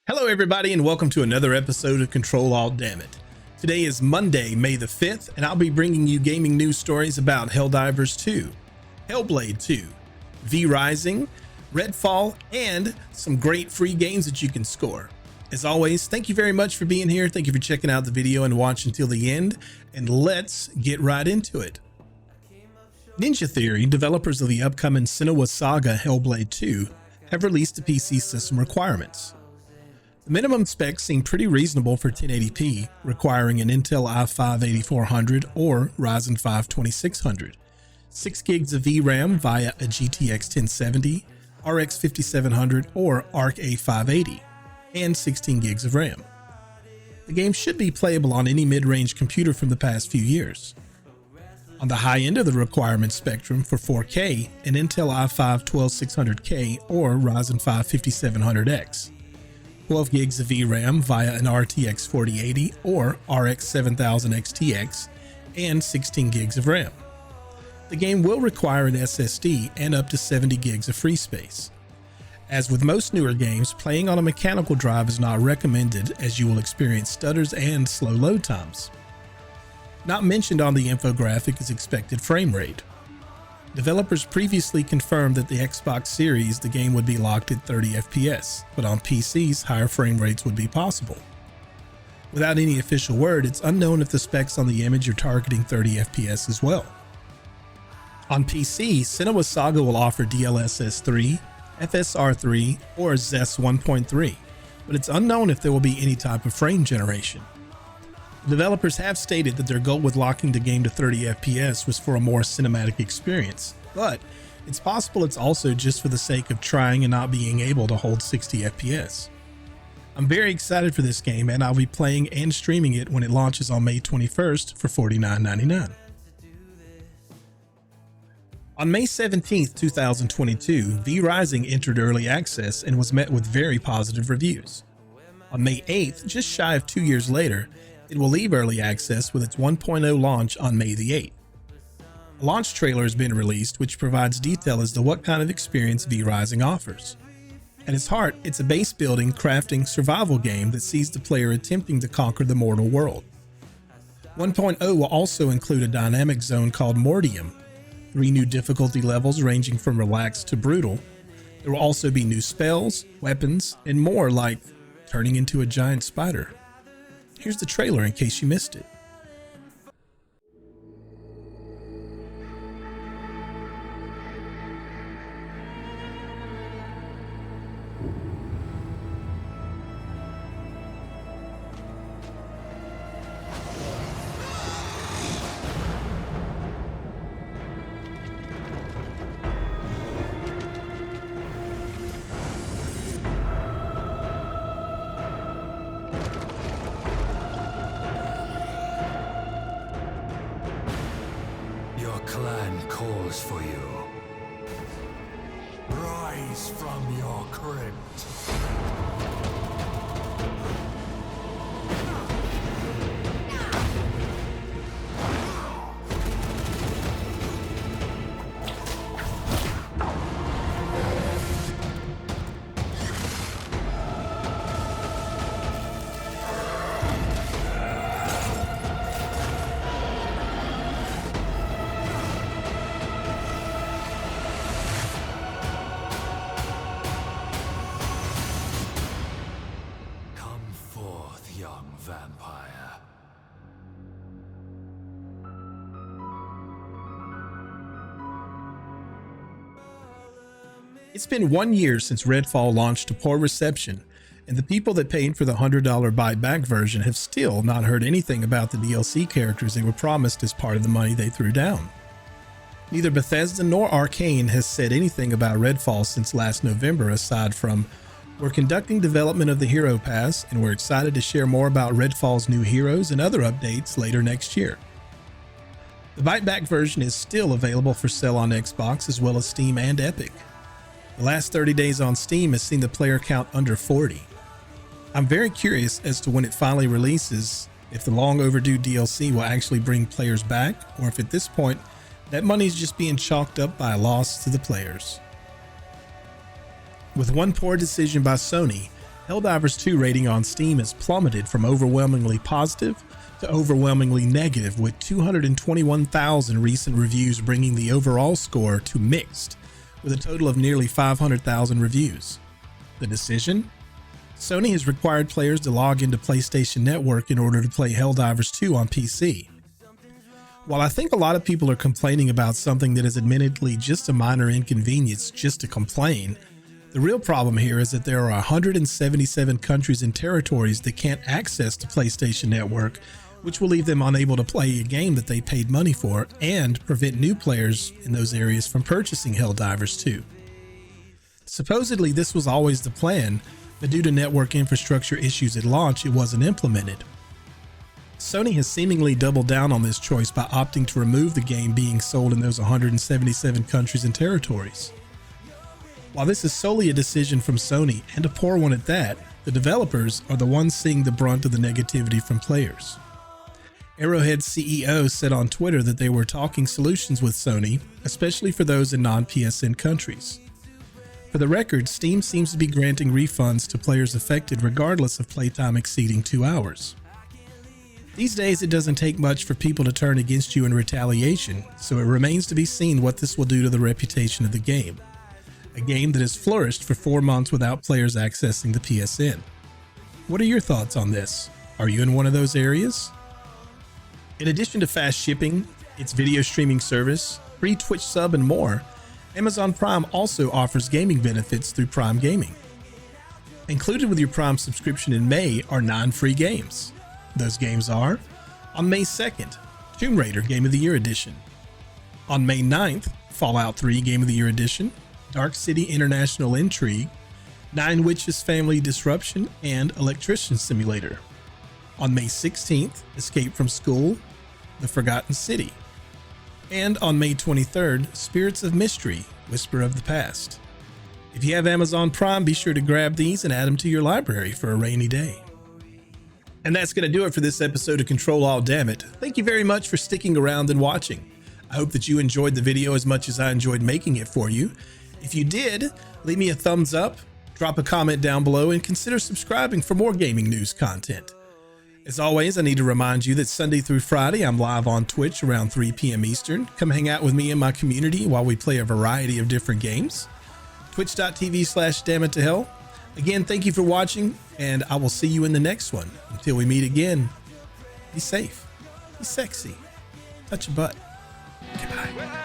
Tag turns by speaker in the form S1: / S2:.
S1: Hello everybody and welcome to another episode of Ctrl Alt, dammit. Today is Monday, May the 5th, and I'll be bringing you gaming news stories about Helldivers 2, Hellblade 2, V Rising, Redfall, and some great free games that you can score. As always, thank you very much for being here. Thank you for checking out the video and watching until the end, and let's get right into it. Ninja Theory, developers of the upcoming Senua Saga Hellblade 2, have released the PC system requirements. The minimum specs seem pretty reasonable for 1080p, requiring an Intel i5-8400 or Ryzen 5 2600, 6 gigs of VRAM via a GTX 1070, RX 5700 or ARC A580, and 16 gigs of RAM. The game should be playable on any mid-range computer from the past few years. On the high end of the requirement spectrum for 4K, an Intel i5-12600K or Ryzen 5 5700X, 12 gigs of VRAM via an RTX 4080 or RX 7000 XTX, and 16 gigs of RAM. The game will require an SSD and up to 70 gigs of free space. As with most newer games, playing on a mechanical drive is not recommended as you will experience stutters and slow load times. Not mentioned on the infographic is expected frame rate. Developers previously confirmed that the Xbox Series the game would be locked at 30 FPS, but on PCs higher frame rates would be possible. Without any official word, it's unknown if the specs on the image are targeting 30 FPS as well. On PC, Senua Saga will offer DLSS 3, FSR 3, or ZES 1.3, but it's unknown if there will be any type of frame generation. The developers have stated that their goal with locking the game to 30 FPS was for a more cinematic experience, but it's possible it's also just for the sake of trying and not being able to hold 60 FPS. I'm very excited for this game and I'll be playing and streaming it when it launches on May 21st for $49.99. On May 17th, 2022, V Rising entered early access and was met with very positive reviews. On May 8th, just shy of 2 years later, it will leave early access with its 1.0 launch on May the 8th. A launch trailer has been released which provides detail as to what kind of experience V Rising offers. At its heart, it's a base building, crafting, survival game that sees the player attempting to conquer the mortal world. 1.0 will also include a dynamic zone called Mortium, 3 new difficulty levels ranging from relaxed to brutal. There will also be new spells, weapons, and more like turning into a giant spider. Here's the trailer in case you missed it.
S2: Your clan calls for you. Rise from your crypt. Young vampire.
S1: It's been 1 year since Redfall launched to poor reception, and the people that paid for the $100 buyback version have still not heard anything about the DLC characters they were promised as part of the money they threw down. Neither Bethesda nor Arcane has said anything about Redfall since last November aside from, "We're conducting development of the Hero Pass, and we're excited to share more about Redfall's new heroes and other updates later next year." The buyback version is still available for sale on Xbox as well as Steam and Epic. The last 30 days on Steam has seen the player count under 40. I'm very curious as to when it finally releases, if the long overdue DLC will actually bring players back, or if at this point, that money is just being chalked up by a loss to the players. With one poor decision by Sony, Helldivers 2 rating on Steam has plummeted from overwhelmingly positive to overwhelmingly negative, with 221,000 recent reviews bringing the overall score to mixed, with a total of nearly 500,000 reviews. The decision? Sony has required players to log into PlayStation Network in order to play Helldivers 2 on PC. While I think a lot of people are complaining about something that is admittedly just a minor inconvenience just to complain, the real problem here is that there are 177 countries and territories that can't access the PlayStation Network, which will leave them unable to play a game that they paid money for and prevent new players in those areas from purchasing Helldivers 2. Supposedly this was always the plan, but due to network infrastructure issues at launch, it wasn't implemented. Sony has seemingly doubled down on this choice by opting to remove the game being sold in those 177 countries and territories. While this is solely a decision from Sony, and a poor one at that, the developers are the ones seeing the brunt of the negativity from players. Arrowhead's CEO said on Twitter that they were talking solutions with Sony, especially for those in non-PSN countries. For the record, Steam seems to be granting refunds to players affected regardless of playtime exceeding 2 hours. These days, it doesn't take much for people to turn against you in retaliation, so it remains to be seen what this will do to the reputation of the game. A game that has flourished for 4 months without players accessing the PSN. What are your thoughts on this? Are you in one of those areas? In addition to fast shipping, its video streaming service, free Twitch sub, and more, Amazon Prime also offers gaming benefits through Prime Gaming. Included with your Prime subscription in May are 9 free games. Those games are: on May 2nd, Tomb Raider Game of the Year Edition; on May 9th, Fallout 3 Game of the Year Edition, Dark City International Intrigue, 9 Witches Family Disruption, and Electrician Simulator; on May 16th, Escape from School, The Forgotten City; and on May 23rd, Spirits of Mystery, Whisper of the Past. If you have Amazon Prime, be sure to grab these and add them to your library for a rainy day. And that's going to do it for this episode of Ctrl Alt Dammit. Thank you very much for sticking around and watching. I hope that you enjoyed the video as much as I enjoyed making it for you. If you did, leave me a thumbs up, drop a comment down below, and consider subscribing for more gaming news content. As always, I need to remind you that Sunday through Friday, I'm live on Twitch around 3 p.m. Eastern. Come hang out with me and my community while we play a variety of different games. Twitch.tv/dammittotehell. Again, thank you for watching, and I will see you in the next one. Until we meet again, be safe, be sexy, touch a butt. Goodbye.